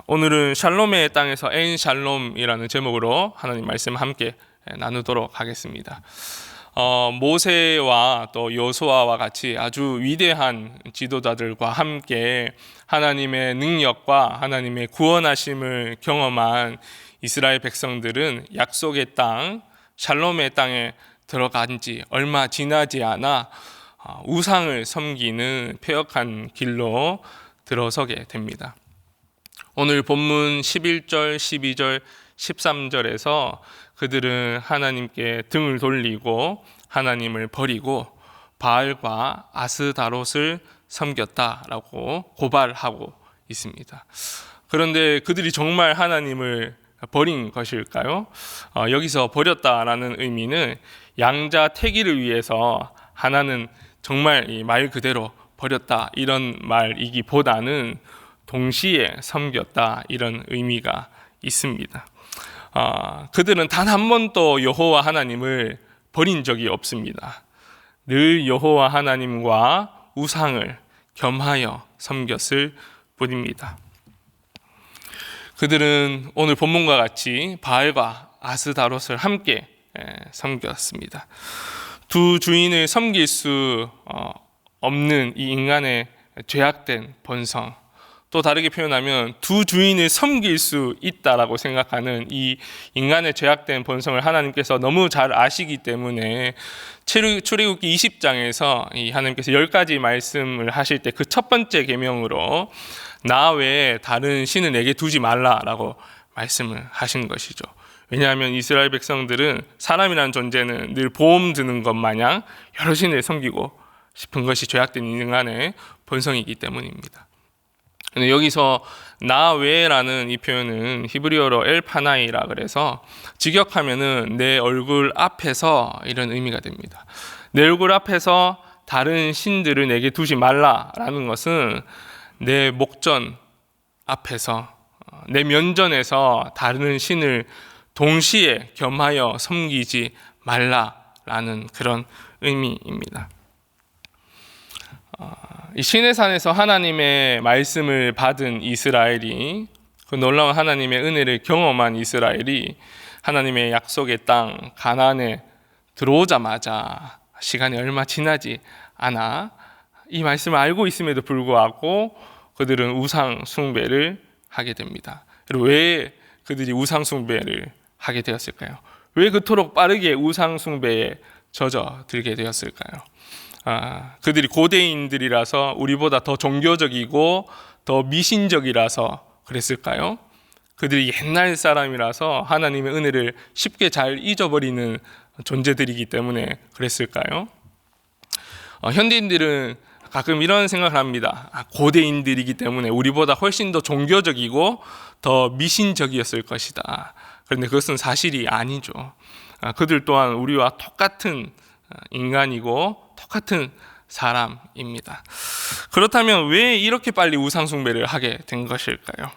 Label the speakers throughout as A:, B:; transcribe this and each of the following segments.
A: 오늘은 샬롬의 땅에서 엔 샬롬이라는 제목으로 하나님 말씀 함께 나누도록 하겠습니다. 모세와 또 여호수아와 같이 아주 위대한 지도자들과 함께 하나님의 능력과 하나님의 구원하심을 경험한 이스라엘 백성들은 약속의 땅, 샬롬의 땅에 들어간 지 얼마 지나지 않아 우상을 섬기는 패역한 길로 들어서게 됩니다. 오늘 본문 11절, 12절, 13절에서 그들은 하나님께 등을 돌리고 하나님을 버리고 바알과 아스다롯을 섬겼다라고 고발하고 있습니다. 그런데 그들이 정말 하나님을 버린 것일까요? 여기서 버렸다라는 의미는 양자택일을 위해서 하나는 정말 이 말 그대로 버렸다 이런 말이기보다는 동시에 섬겼다 이런 의미가 있습니다. 그들은 단 한 번도 여호와 하나님을 버린 적이 없습니다. 늘 여호와 하나님과 우상을 겸하여 섬겼을 뿐입니다. 그들은 오늘 본문과 같이 바알과 아스다롯을 함께 섬겼습니다. 두 주인을 섬길 수 없는 이 인간의 죄악된 본성, 또 다르게 표현하면 두 주인을 섬길 수 있다라고 생각하는 이 인간의 죄악된 본성을 하나님께서 너무 잘 아시기 때문에 출애굽기 20장에서 이 하나님께서 10가지 말씀을 하실 때 그 첫 번째 계명으로 나 외에 다른 신을 내게 두지 말라라고 말씀을 하신 것이죠. 왜냐하면 이스라엘 백성들은 사람이라는 존재는 늘 보험 드는 것 마냥 여러 신을 섬기고 싶은 것이 죄악된 인간의 본성이기 때문입니다. 여기서 나 외라는 이 표현은 히브리어로 엘파나이라 그래서 직역하면은 내 얼굴 앞에서 이런 의미가 됩니다. 내 얼굴 앞에서 다른 신들을 내게 두지 말라라는 것은 내 목전 앞에서 내 면전에서 다른 신을 동시에 겸하여 섬기지 말라라는 그런 의미입니다. 이 시내산에서 하나님의 말씀을 받은 이스라엘이, 그 놀라운 하나님의 은혜를 경험한 이스라엘이 하나님의 약속의 땅 가나안에 들어오자마자 시간이 얼마 지나지 않아 이 말씀을 알고 있음에도 불구하고 그들은 우상 숭배를 하게 됩니다. 그리고 왜 그들이 우상 숭배를 하게 되었을까요? 왜 그토록 빠르게 우상 숭배에 젖어들게 되었을까요? 그들이 고대인들이라서 우리보다 더 종교적이고 더 미신적이라서 그랬을까요? 그들이 옛날 사람이라서 하나님의 은혜를 쉽게 잘 잊어버리는 존재들이기 때문에 그랬을까요? 현대인들은 가끔 이런 생각을 합니다. 고대인들이기 때문에 우리보다 훨씬 더 종교적이고 더 미신적이었을 것이다. 그런데 그것은 사실이 아니죠. 그들 또한 우리와 똑같은 인간이고 똑같은 사람입니다. 그렇다면 왜 이렇게 빨리 우상숭배를 하게 된 것일까요?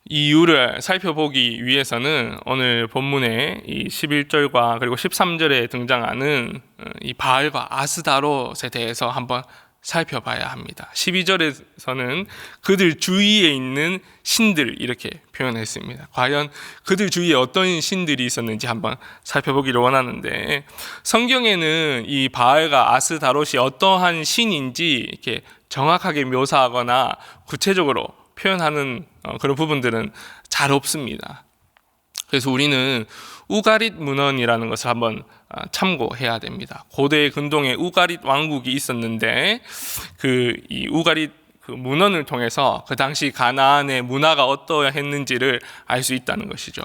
A: 이 이유를 살펴보기 위해서는 오늘 본문의 이 11절과 그리고 13절에 등장하는 이 바알과 아스다롯에 대해서 한번 살펴봐야 합니다. 12절에서는 그들 주위에 있는 신들 이렇게 표현했습니다. 과연 그들 주위에 어떤 신들이 있었는지 한번 살펴보기를 원하는데, 성경에는 이 바알과 아스다롯이 어떠한 신인지 이렇게 정확하게 묘사하거나 구체적으로 표현하는 그런 부분들은 잘 없습니다. 그래서 우리는 우가릿 문헌이라는 것을 한번 참고해야 됩니다. 고대 근동에 우가릿 왕국이 있었는데 이 우가릿 문헌을 통해서 그 당시 가나안의 문화가 어떠했는지를 알 수 있다는 것이죠.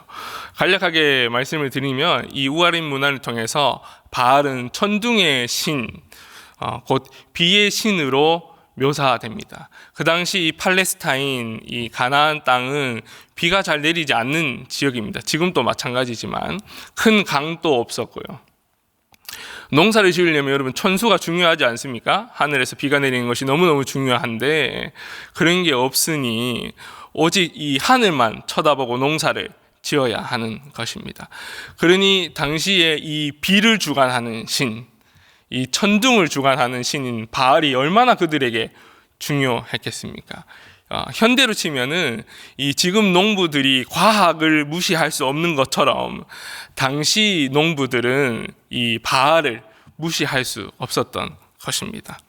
A: 간략하게 말씀을 드리면 이 우가릿 문화를 통해서 바알은 천둥의 신, 곧 비의 신으로 묘사됩니다. 그 당시 이 팔레스타인, 이 가나안 땅은 비가 잘 내리지 않는 지역입니다. 지금도 마찬가지지만 큰 강도 없었고요. 농사를 지으려면 여러분 천수가 중요하지 않습니까? 하늘에서 비가 내리는 것이 너무너무 중요한데 그런 게 없으니 오직 이 하늘만 쳐다보고 농사를 지어야 하는 것입니다. 그러니 당시에 이 비를 주관하는 신, 이 천둥을 주관하는 신인 바알이 얼마나 그들에게 중요했겠습니까? 현대로 치면은 이 지금 농부들이 과학을 무시할 수 없는 것처럼 당시 농부들은 이 바알을 무시할 수 없었던 것입니다.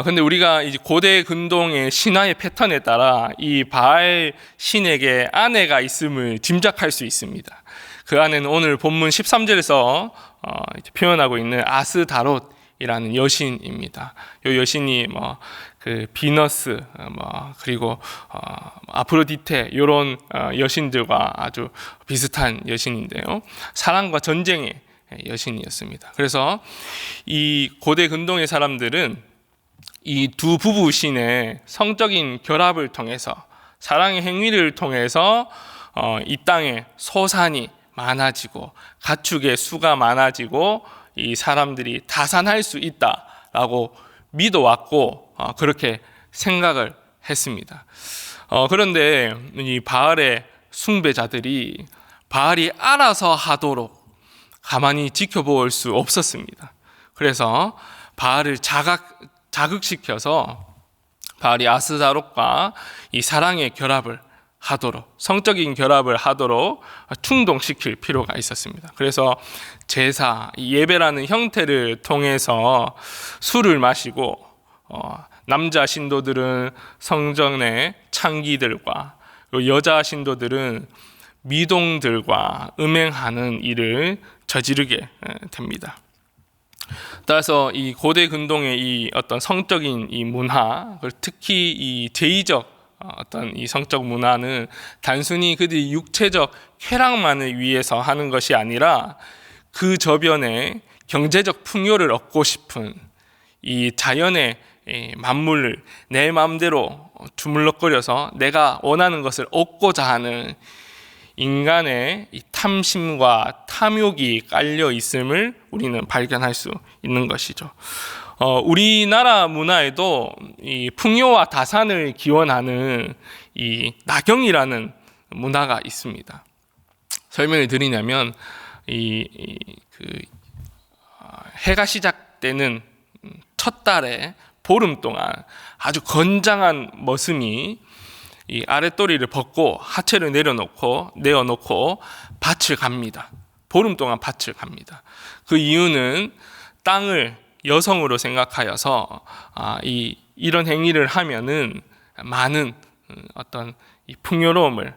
A: 근데 우리가 이제 고대 근동의 신화의 패턴에 따라 이 바알 신에게 아내가 있음을 짐작할 수 있습니다. 그 아내는 오늘 본문 13절에서 표현하고 있는 아스다롯이라는 여신입니다. 이 여신이 그 비너스 그리고 아프로디테 이런 여신들과 아주 비슷한 여신인데요. 사랑과 전쟁의 여신이었습니다. 그래서 이 고대 근동의 사람들은 이 두 부부 신의 성적인 결합을 통해서 사랑의 행위를 통해서 이 땅에 소산이 많아지고 가축의 수가 많아지고 이 사람들이 다산할 수 있다라고 믿어왔고 그렇게 생각을 했습니다. 그런데 이 바알의 숭배자들이 바알이 알아서 하도록 가만히 지켜볼 수 없었습니다. 그래서 바알을 자극시켜서 바알이 아스다롯과 이 사랑의 결합을 하도록, 성적인 결합을 하도록 충동시킬 필요가 있었습니다. 그래서 제사, 예배라는 형태를 통해서 술을 마시고 남자 신도들은 성전의 창기들과 여자 신도들은 미동들과 음행하는 일을 저지르게 됩니다. 따라서 이 고대 근동의 이 어떤 성적인 이 문화, 특히 이 제의적 어떤 이 성적 문화는 단순히 그들이 육체적 쾌락만을 위해서 하는 것이 아니라 그 저변에 경제적 풍요를 얻고 싶은 이 자연의 만물을 내 마음대로 주물럭거려서 내가 원하는 것을 얻고자 하는 인간의 이 탐심과 탐욕이 깔려 있음을 우리는 발견할 수 있는 것이죠. 우리나라 문화에도 이 풍요와 다산을 기원하는 이 나경이라는 문화가 있습니다. 설명을 드리냐면 해가 시작되는 첫 달에 보름 동안 아주 건장한 머슴이 이 아랫도리를 벗고 하체를 내어놓고 밭을 갑니다. 보름 동안 밭을 갑니다. 그 이유는 땅을 여성으로 생각하여서 이런 행위를 하면은 많은 어떤 이 풍요로움을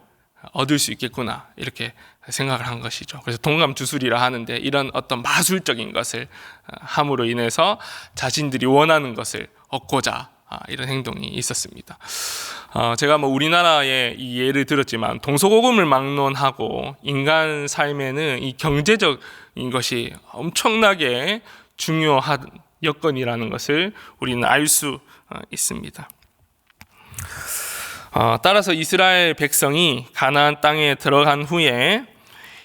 A: 얻을 수 있겠구나 이렇게 생각을 한 것이죠. 그래서 동감주술이라 하는데 이런 어떤 마술적인 것을 함으로 인해서 자신들이 원하는 것을 얻고자 이런 행동이 있었습니다. 제가 우리나라의 이 예를 들었지만 동서고금을 막론하고 인간 삶에는 이 경제적인 것이 엄청나게 중요한 여건이라는 것을 우리는 알 수 있습니다. 따라서 이스라엘 백성이 가나안 땅에 들어간 후에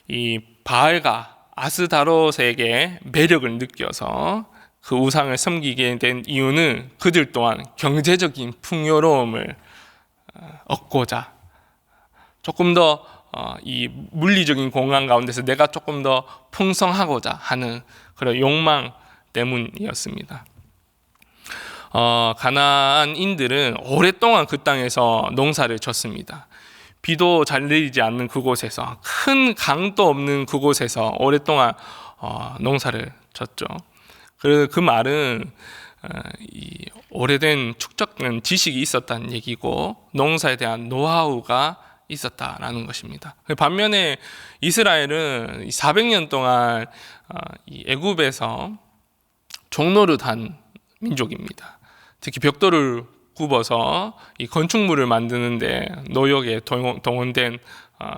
A: 이 바알과 아스다롯에게 매력을 느껴서 그 우상을 섬기게 된 이유는 그들 또한 경제적인 풍요로움을 얻고자 조금 더 이 물리적인 공간 가운데서 내가 조금 더 풍성하고자 하는 그런 욕망 때문이었습니다. 가나안인들은 오랫동안 그 땅에서 농사를 졌습니다. 비도 잘 내리지 않는 그곳에서, 큰 강도 없는 그곳에서 오랫동안 농사를 졌죠. 그 말은 이 오래된 축적된 지식이 있었다는 얘기고 농사에 대한 노하우가 있었다라는 것입니다. 반면에 이스라엘은 400년 동안 이 애굽에서 종노릇한 민족입니다. 특히 벽돌을 굽어서 이 건축물을 만드는데 노역에 동원된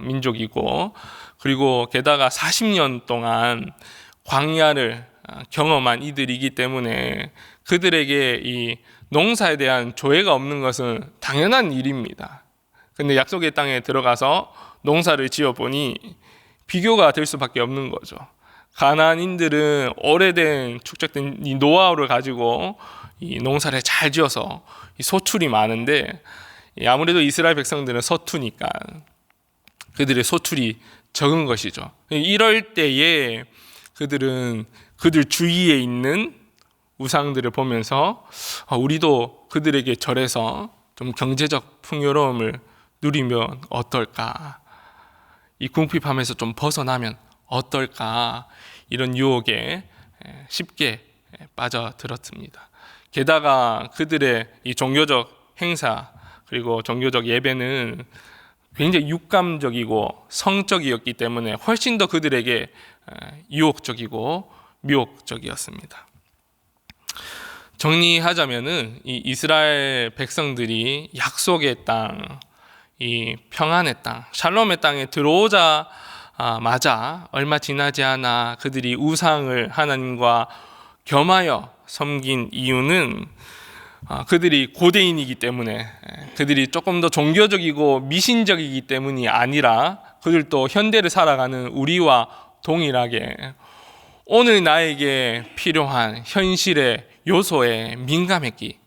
A: 민족이고, 그리고 게다가 40년 동안 광야를 경험한 이들이기 때문에 그들에게 이 농사에 대한 조예가 없는 것은 당연한 일입니다. 근데 약속의 땅에 들어가서 농사를 지어보니 비교가 될 수밖에 없는 거죠. 가나안인들은 오래된 축적된 이 노하우를 가지고 이 농사를 잘 지어서 이 소출이 많은데, 아무래도 이스라엘 백성들은 서투니까 그들의 소출이 적은 것이죠. 이럴 때에 그들은 그들 주위에 있는 우상들을 보면서 우리도 그들에게 절해서 좀 경제적 풍요로움을 누리면 어떨까? 이 궁핍함에서 좀 벗어나면 어떨까? 이런 유혹에 쉽게 빠져들었습니다. 게다가 그들의 이 종교적 행사 그리고 종교적 예배는 굉장히 육감적이고 성적이었기 때문에 훨씬 더 그들에게 유혹적이고 미혹적이었습니다. 정리하자면은 이 이스라엘 백성들이 약속의 땅, 이 평안의 땅, 샬롬의 땅에 들어오자 마자 얼마 지나지 않아 그들이 우상을 하나님과 겸하여 섬긴 이유는 그들이 고대인이기 때문에, 그들이 조금 더 종교적이고 미신적이기 때문이 아니라 그들도 현대를 살아가는 우리와 동일하게 오늘 나에게 필요한 현실의 요소에 민감했기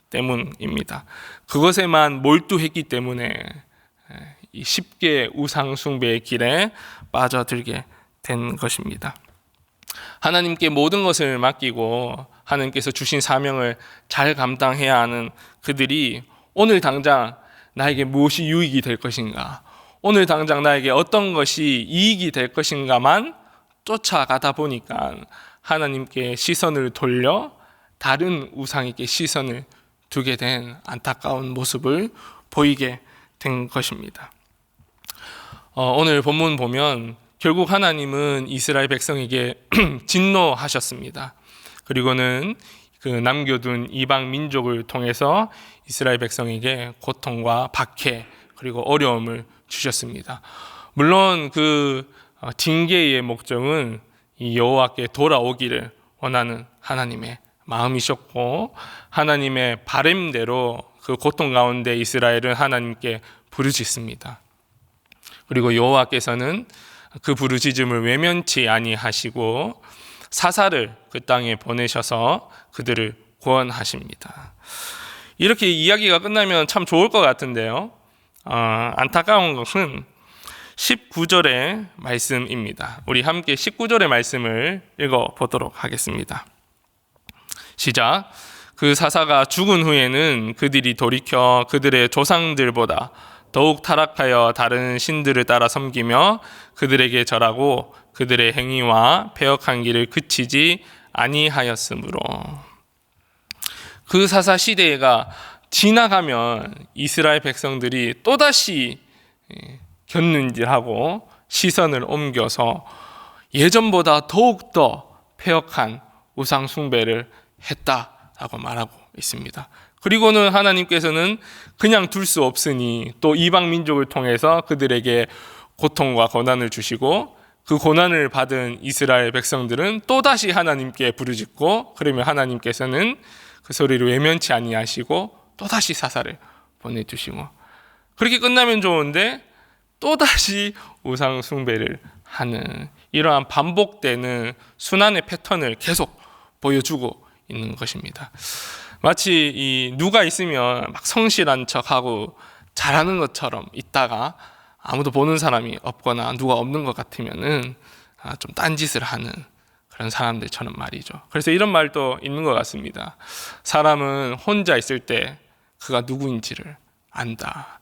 A: 때문입니다. 그것에만 몰두했기 때문에 쉽게 우상 숭배의 길에 빠져들게 된 것입니다. 하나님께 모든 것을 맡기고 하나님께서 주신 사명을 잘 감당해야 하는 그들이 오늘 당장 나에게 무엇이 유익이 될 것인가, 오늘 당장 나에게 어떤 것이 이익이 될 것인가만 쫓아가다 보니까 하나님께 시선을 돌려 다른 우상에게 시선을 두게 된 안타까운 모습을 보이게 된 것입니다. 오늘 본문 보면 결국 하나님은 이스라엘 백성에게 진노하셨습니다. 그리고는 그 남겨둔 이방 민족을 통해서 이스라엘 백성에게 고통과 박해 그리고 어려움을 주셨습니다. 물론 그 징계의 목적은 이 여호와께 돌아오기를 원하는 하나님의 마음이셨고, 하나님의 바람대로 그 고통 가운데 이스라엘은 하나님께 부르짖습니다. 그리고 여호와께서는 그 부르짖음을 외면치 아니하시고 사사를 그 땅에 보내셔서 그들을 구원하십니다. 이렇게 이야기가 끝나면 참 좋을 것 같은데요, 안타까운 것은 19절의 말씀입니다. 우리 함께 19절의 말씀을 읽어보도록 하겠습니다. 시작. 그 사사가 죽은 후에는 그들이 돌이켜 그들의 조상들보다 더욱 타락하여 다른 신들을 따라 섬기며 그들에게 절하고 그들의 행위와 패역한 길을 그치지 아니하였으므로. 그 사사 시대가 지나가면 이스라엘 백성들이 또다시 곁눈질하고 시선을 옮겨서 예전보다 더욱더 패역한 우상 숭배를 했다라고 말하고 있습니다. 그리고는 하나님께서는 그냥 둘 수 없으니 또 이방 민족을 통해서 그들에게 고통과 고난을 주시고, 그 고난을 받은 이스라엘 백성들은 또다시 하나님께 부르짖고, 그러면 하나님께서는 그 소리를 외면치 아니하시고 또다시 사사를 보내주시고, 그렇게 끝나면 좋은데 또다시 우상 숭배를 하는 이러한 반복되는 순환의 패턴을 계속 보여주고 있는 것입니다. 마치 누가 있으면 막 성실한 척하고 잘하는 것처럼 있다가 아무도 보는 사람이 없거나 누가 없는 것 같으면은 좀 딴짓을 하는 그런 사람들처럼 말이죠. 그래서 이런 말도 있는 것 같습니다. 사람은 혼자 있을 때 그가 누구인지를 안다.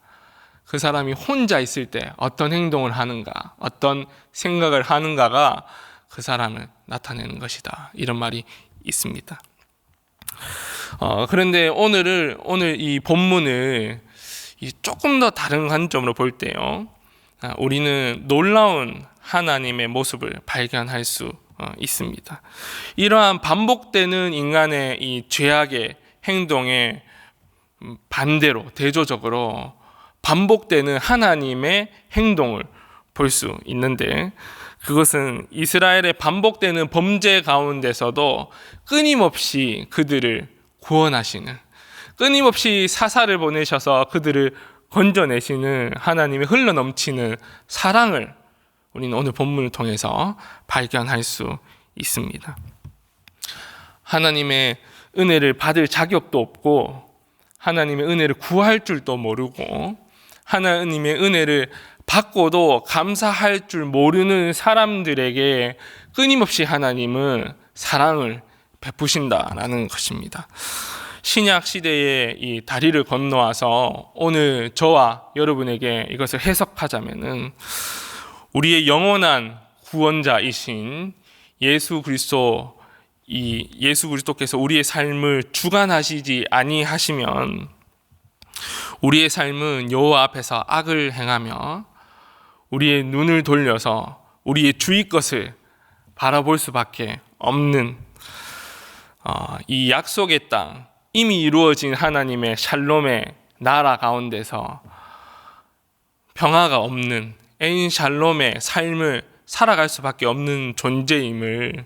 A: 그 사람이 혼자 있을 때 어떤 행동을 하는가, 어떤 생각을 하는가가 그 사람을 나타내는 것이다. 이런 말이 있습니다. 그런데 오늘 이 본문을 조금 더 다른 관점으로 볼 때요, 우리는 놀라운 하나님의 모습을 발견할 수 있습니다. 이러한 반복되는 인간의 이 죄악의 행동에 반대로 대조적으로 반복되는 하나님의 행동을 볼 수 있는데, 그것은 이스라엘의 반복되는 범죄 가운데서도 끊임없이 그들을 구원하시는, 끊임없이 사사를 보내셔서 그들을 건져내시는 하나님의 흘러넘치는 사랑을 우리는 오늘 본문을 통해서 발견할 수 있습니다. 하나님의 은혜를 받을 자격도 없고 하나님의 은혜를 구할 줄도 모르고 하나님의 은혜를 받고도 감사할 줄 모르는 사람들에게 끊임없이 하나님은 사랑을 베푸신다라는 것입니다. 신약 시대의 이 다리를 건너와서 오늘 저와 여러분에게 이것을 해석하자면은 우리의 영원한 구원자이신 예수 그리스도께서 우리의 삶을 주관하시지 아니하시면 우리의 삶은 여호와 앞에서 악을 행하며 우리의 눈을 돌려서 우리의 주의 것을 바라볼 수밖에 없는 이 약속의 땅, 이미 이루어진 하나님의 샬롬의 나라 가운데서 평화가 없는 엔샬롬의 삶을 살아갈 수밖에 없는 존재임을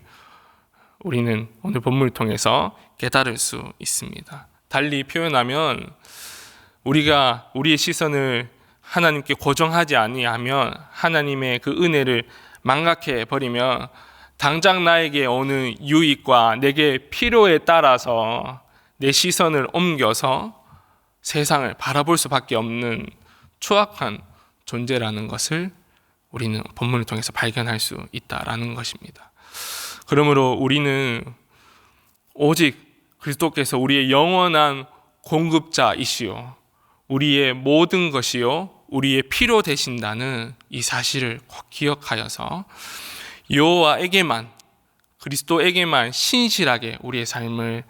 A: 우리는 오늘 본문을 통해서 깨달을 수 있습니다. 달리 표현하면 우리가 우리의 시선을 하나님께 고정하지 아니하면 하나님의 그 은혜를 망각해 버리면 당장 나에게 오는 유익과 내게 필요에 따라서 내 시선을 옮겨서 세상을 바라볼 수밖에 없는 추악한 존재라는 것을 우리는 본문을 통해서 발견할 수 있다라는 것입니다. 그러므로 우리는 오직 그리스도께서 우리의 영원한 공급자이시오, 우리의 모든 것이요 우리의 필요 되신다는 이 사실을 꼭 기억하여서 여호와에게만, 그리스도에게만 신실하게 우리의 삶을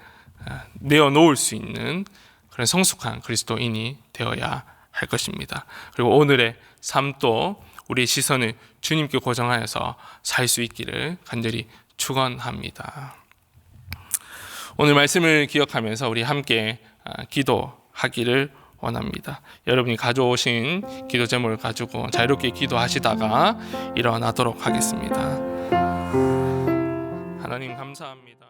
A: 내어놓을 수 있는 그런 성숙한 그리스도인이 되어야 할 것입니다. 그리고 오늘의 삶도 우리의 시선을 주님께 고정하여서 살 수 있기를 간절히 축원합니다. 오늘 말씀을 기억하면서 우리 함께 기도하기를 원합니다. 여러분이 가져오신 기도 제목을 가지고 자유롭게 기도하시다가 일어나도록 하겠습니다. 하나님 감사합니다.